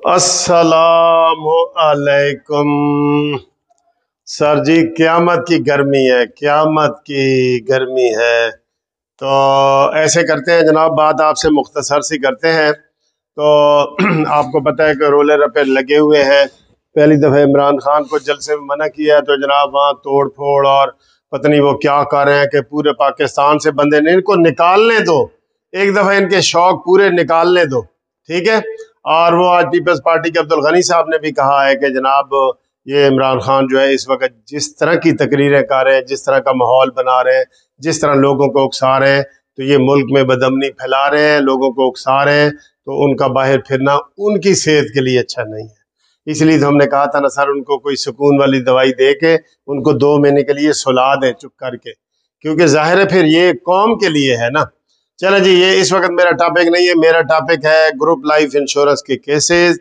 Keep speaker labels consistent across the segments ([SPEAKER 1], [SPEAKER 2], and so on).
[SPEAKER 1] अस्सलामु अलैकुम। सर जी, क़यामत की गर्मी है, क़यामत की गर्मी है। तो ऐसे करते हैं जनाब, बात आपसे मुख्तसर सी करते हैं। तो आपको पता है कि रोले रपे लगे हुए हैं। पहली दफ़ा इमरान खान को जलसे में मना किया तो जनाब वहाँ तोड़ फोड़ और पता नहीं वो क्या कर रहे हैं कि पूरे पाकिस्तान से बंदे ने इनको निकालने दो। एक दफ़ा इनके शौक पूरे निकालने दो, ठीक है। और वो आज पीपल्स पार्टी के अब्दुल गनी साहब ने भी कहा है कि जनाब ये इमरान खान जो है इस वक्त जिस तरह की तकरीरें कर रहे हैं, जिस तरह का माहौल बना रहे हैं, जिस तरह लोगों को उकसा रहे हैं, तो ये मुल्क में बदअमनी फैला रहे हैं, लोगों को उकसा रहे हैं। तो उनका बाहर फिरना उनकी सेहत के लिए अच्छा नहीं है। इसलिए तो हमने कहा था ना सर, उनको कोई सुकून वाली दवाई दे के उनको 2 महीने के लिए सुला दें चुप करके, क्योंकि जाहिर है फिर ये कौम के लिए है ना। चलो जी, ये इस वक्त मेरा टॉपिक नहीं है। मेरा टॉपिक है ग्रुप लाइफ इंश्योरेंस के केसेस।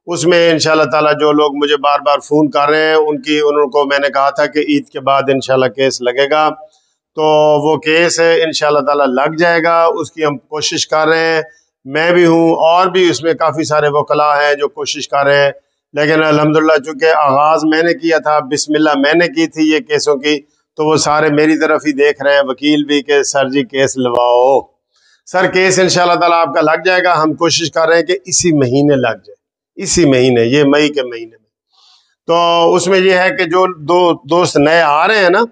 [SPEAKER 1] उसमें इंशाल्लाह ताला जो लोग मुझे बार बार फ़ोन कर रहे हैं उनको मैंने कहा था कि ईद के बाद इंशाल्लाह केस लगेगा। तो वो केस है इंशाल्लाह ताला लग जाएगा, उसकी हम कोशिश कर रहे हैं। मैं भी हूँ और भी उसमें काफ़ी सारे वकला हैं जो कोशिश कर रहे हैं। लेकिन अल्हम्दुलिल्लाह चूँकि आगाज़ मैंने किया था, बिस्मिल्लाह मैंने की थी ये केसों की, तो वो सारे मेरी तरफ ही देख रहे हैं, वकील भी, कि सर जी केस लवाओ। सर केस इंशाल्लाह ताला आपका लग जाएगा। हम कोशिश कर रहे हैं कि इसी महीने लग जाए, इसी महीने, ये मई के महीने में। तो उसमें ये है कि जो दो दोस्त नए आ रहे हैं ना,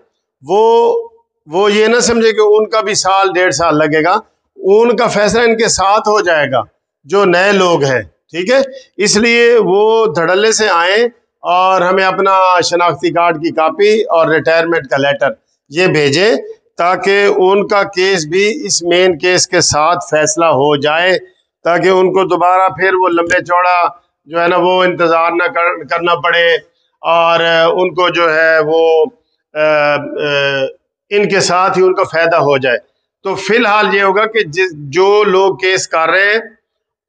[SPEAKER 1] वो ये ना समझे कि उनका भी साल 1.5 साल लगेगा। उनका फैसला इनके साथ हो जाएगा जो नए लोग हैं, ठीक है। इसलिए वो धड़ल्ले से आए और हमें अपना शनाख्ती कार्ड की कापी और रिटायरमेंट का लेटर ये भेजें, ताकि उनका केस भी इस मेन केस के साथ फैसला हो जाए, ताकि उनको दोबारा फिर वो लंबे चौड़ा जो है ना वो इंतज़ार ना करना पड़े। और उनको जो है वो इनके साथ ही उनका फ़ायदा हो जाए। तो फिलहाल ये होगा कि जो लोग केस कर रहे हैं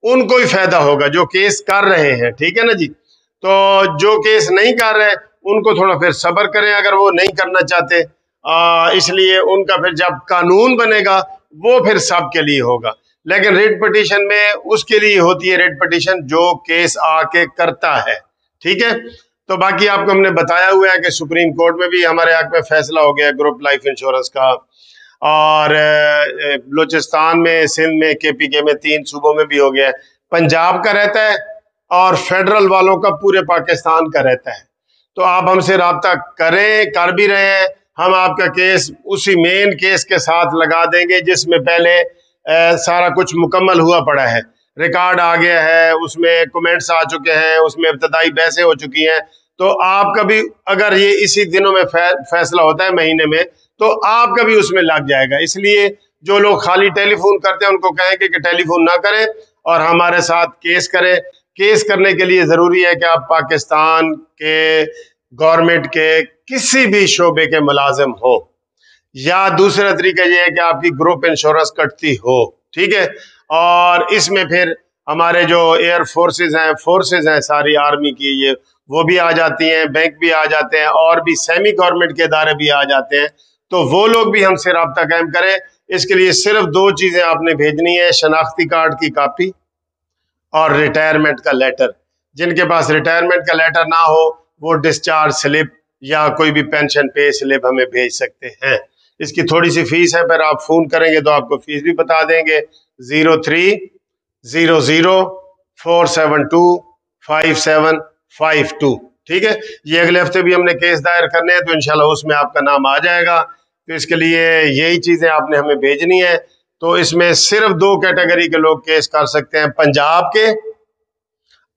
[SPEAKER 1] उनको ही फ़ायदा होगा, जो केस कर रहे हैं, ठीक है ना जी। तो जो केस नहीं कर रहे उनको थोड़ा फिर सब्र करें, अगर वो नहीं करना चाहते। इसलिए उनका फिर जब कानून बनेगा वो फिर सबके लिए होगा। लेकिन रिट पिटीशन में उसके लिए होती है रिट पिटीशन जो केस आके करता है, ठीक है। तो बाकी आपको हमने बताया हुआ है कि सुप्रीम कोर्ट में भी हमारे हक में फैसला हो गया ग्रुप लाइफ इंश्योरेंस का, और बलूचिस्तान में, सिंध में, KPK में, 3 सूबों में भी हो गया है। पंजाब का रहता है और फेडरल वालों का पूरे पाकिस्तान का रहता है। तो आप हमसे रब्ता करें, कर भी रहे हैं। हम आपका केस उसी मेन केस के साथ लगा देंगे जिसमें पहले सारा कुछ मुकम्मल हुआ पड़ा है, रिकॉर्ड आ गया है, उसमें कमेंट्स आ चुके हैं, उसमें इब्तदाई बहसें हो चुकी हैं। तो आपका भी अगर ये इसी दिनों में फैसला होता है महीने में, तो आपका भी उसमें लग जाएगा। इसलिए जो लोग खाली टेलीफोन करते हैं उनको कहेंगे कि टेलीफोन ना करें और हमारे साथ केस करें। केस करने के लिए ज़रूरी है कि आप पाकिस्तान के गवर्नमेंट के किसी भी शोबे के मुलाजिम हो, या दूसरा तरीका यह है कि आपकी ग्रुप इंश्योरेंस कटती हो, ठीक है। और इसमें फिर हमारे जो एयर फोर्सेस हैं, सारी आर्मी की, ये वो भी आ जाती हैं, बैंक भी आ जाते हैं, और भी सेमी गवर्नमेंट के इदारे भी आ जाते हैं। तो वो लोग भी हमसे रब्ता कायम करें। इसके लिए सिर्फ 2 चीज़ें आपने भेजनी है, शनाख्ती कार्ड की कापी और रिटायरमेंट का लेटर। जिनके पास रिटायरमेंट का लेटर ना हो वो डिस्चार्ज स्लिप या कोई भी पेंशन पे स्लिप हमें भेज सकते हैं। इसकी थोड़ी सी फीस है, पर आप फ़ोन करेंगे तो आपको फीस भी बता देंगे। 03004725 ठीक है। ये अगले हफ्ते भी हमने केस दायर करने हैं, तो इंशाल्लाह उसमें आपका नाम आ जाएगा। तो इसके लिए यही चीज़ें आपने हमें भेजनी है। तो इसमें सिर्फ 2 कैटेगरी के लोग केस कर सकते हैं, पंजाब के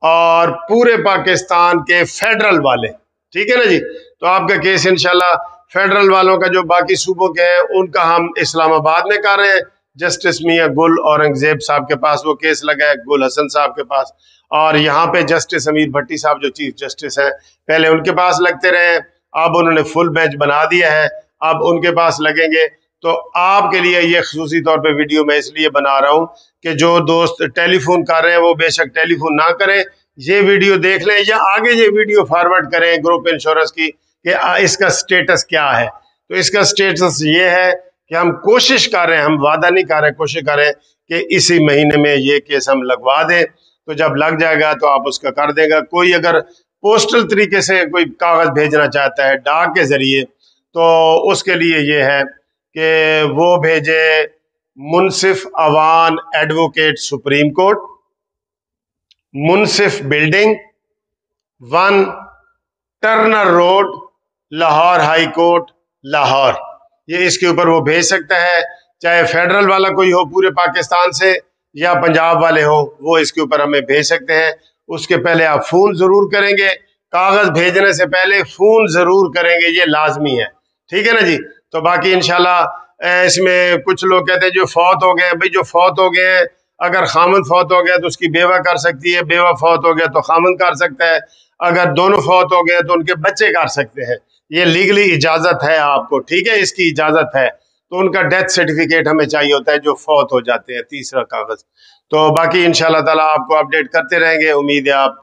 [SPEAKER 1] और पूरे पाकिस्तान के फेडरल वाले, ठीक है ना जी। तो आपका केस इंशाल्लाह फेडरल वालों का जो बाकी सूबों के हैं उनका हम इस्लामाबाद में कर रहे हैं। जस्टिस मियां गुल औरंगजेब साहब के पास वो केस लगा है, गुल हसन साहब के पास। और यहाँ पे जस्टिस अमीर भट्टी साहब जो चीफ जस्टिस हैं, पहले उनके पास लगते रहे, अब उन्होंने फुल बेंच बना दिया है, अब उनके पास लगेंगे। तो आपके लिए ये खसूसी तौर पे वीडियो मैं इसलिए बना रहा हूँ कि जो दोस्त टेलीफोन कर रहे हैं वो बेशक टेलीफोन ना करें, ये वीडियो देख लें या आगे ये वीडियो फॉरवर्ड करें ग्रुप इंश्योरेंस की कि इसका स्टेटस क्या है। तो इसका स्टेटस ये है कि हम कोशिश कर रहे हैं, हम वादा नहीं कर रहे, कोशिश कर रहे हैं कि इसी महीने में ये केस हम लगवा दें। तो जब लग जाएगा तो आप उसका कर देगा। कोई अगर पोस्टल तरीके से कोई कागज भेजना चाहता है डाक के जरिए, तो उसके लिए ये है कि वो भेजे Munsif Awan advocate supreme court, Munsif building 1 Turner road, Lahore high court, Lahore. ये इसके ऊपर वो भेज सकता है, चाहे फेडरल वाला कोई हो पूरे पाकिस्तान से या पंजाब वाले हो, वो इसके ऊपर हमें भेज सकते हैं। उसके पहले आप फोन जरूर करेंगे, कागज भेजने से पहले फोन जरूर करेंगे, ये लाजमी है, ठीक है ना जी। तो बाकी इंशाल्लाह इसमें कुछ लोग कहते हैं जो फौत हो गए हैं, भाई जो फौत हो गए हैं, अगर खामन फौत हो गया तो उसकी बेवा कर सकती है, बेवा फौत हो गया तो खामन कर सकता है, अगर दोनों फौत हो गए तो उनके बच्चे कर सकते हैं। ये लीगली इजाजत है आपको, ठीक है, इसकी इजाजत है। तो उनका डेथ सर्टिफिकेट हमें चाहिए होता है जो फौत हो जाते हैं, तीसरा कागज। तो बाकी इंशाल्लाह ताला आपको अपडेट करते रहेंगे। उम्मीद है आप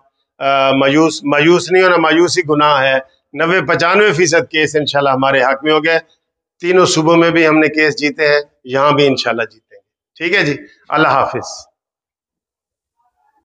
[SPEAKER 1] मायूस नहीं होना, मायूसी गुनाह है। 90-95% केस इंशाल्लाह हमारे हक में हो गए। तीनों सूबों में भी हमने केस जीते हैं, यहाँ भी इंशाल्लाह जीतेंगे। ठीक है जी, अल्लाह हाफिज।